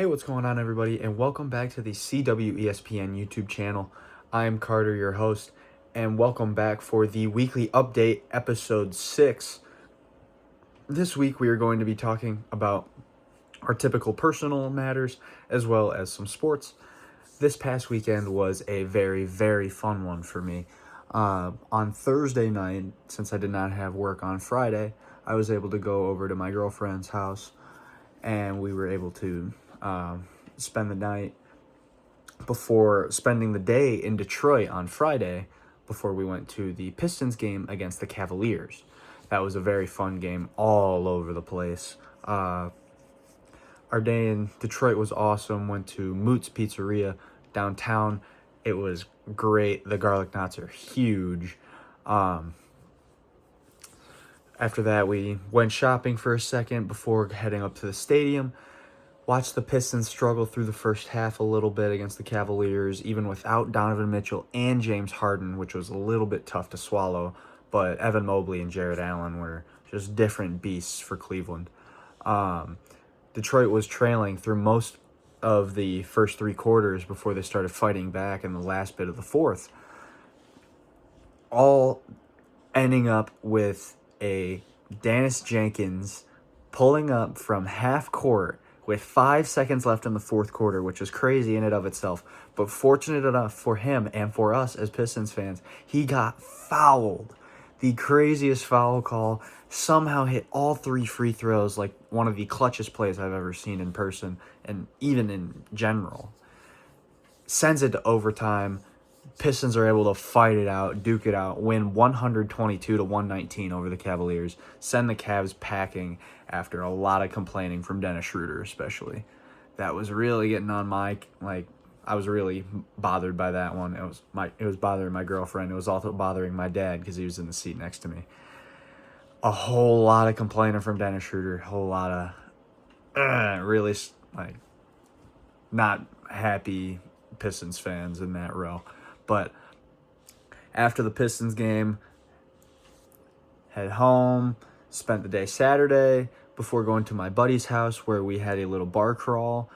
Hey, what's going on, everybody, and welcome back to the CWESPN YouTube channel. I'm Carter, your host, and welcome back for the weekly update, episode 6. This week, we are going to be talking about our typical personal matters, as well as some sports. This past weekend was a very, very fun one for me. On Thursday night, since I did not have work on Friday, I was able to go over to my girlfriend's house, and we were able to spend the night before spending the day in Detroit on Friday before we went to the Pistons game against the Cavaliers. That was a very fun game all over the place. Our day in Detroit was awesome. Went to Moot's Pizzeria downtown. It was great. The garlic knots are huge. After that, we went shopping for a second before heading up to the stadium. Watched the Pistons struggle through the first half a little bit against the Cavaliers, even without Donovan Mitchell and James Harden, which was a little bit tough to swallow. But Evan Mobley and Jared Allen were just different beasts for Cleveland. Detroit was trailing through most of the first three quarters before they started fighting back in the last bit of the fourth. All ending up with a Dennis Jenkins pulling up from half court with 5 seconds left in the fourth quarter, which is crazy in and of itself. But fortunate enough for him and for us as Pistons fans, he got fouled. The craziest foul call. Somehow hit all 3 free throws, like one of the clutchest plays I've ever seen in person and even in general. Sends it to overtime. Pistons are able to fight it out, duke it out, win 122-119 over the Cavaliers, send the Cavs packing after a lot of complaining from Dennis Schroeder especially. That was really getting on my, I was really bothered by that one. It was bothering my girlfriend. It was also bothering my dad because he was in the seat next to me. A whole lot of complaining from Dennis Schroeder, a whole lot of really, not happy Pistons fans in that row. But after the Pistons game, head home, spent the day Saturday before going to my buddy's house where we had a little bar crawl.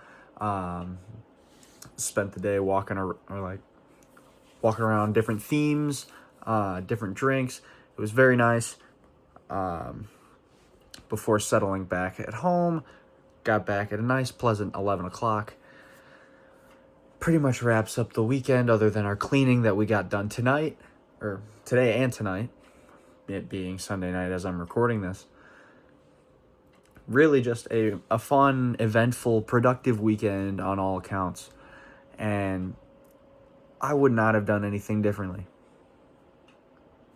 Spent the day walking around different themes, different drinks. It was very nice. Before settling back at home, got back at a nice, pleasant 11 o'clock. Pretty much wraps up the weekend other than our cleaning that we got done today and tonight, it being Sunday night as I'm recording this. Really just a fun, eventful, productive weekend on all accounts. And I would not have done anything differently.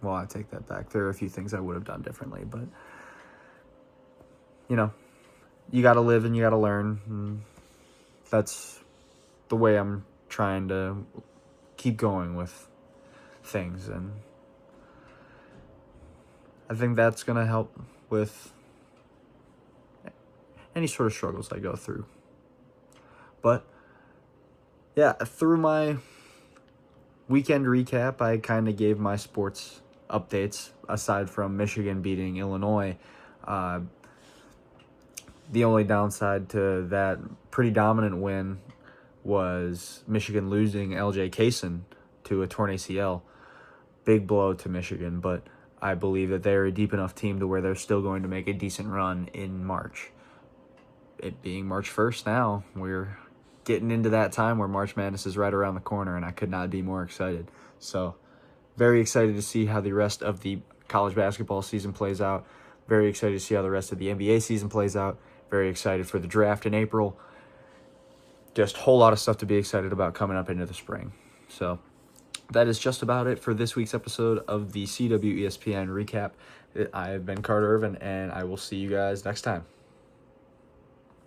Well, I take that back. There are a few things I would have done differently, but, you got to live and you got to learn. And that's the way I'm trying to keep going with things. And I think that's going to help with any sort of struggles I go through. But, yeah, through my weekend recap, I kind of gave my sports updates, aside from Michigan beating Illinois. The only downside to that pretty dominant win was Michigan losing LJ Kaysen to a torn ACL. Big blow to Michigan, but I believe that they're a deep enough team to where they're still going to make a decent run in March. It being March 1st now, we're getting into that time where March Madness is right around the corner, and I could not be more excited. So, very excited to see how the rest of the college basketball season plays out. Very excited to see how the rest of the NBA season plays out. Very excited for the draft in April. Just a whole lot of stuff to be excited about coming up into the spring. So, that is just about it for this week's episode of the CWESPN recap. I have been Carter Irvin, and I will see you guys next time.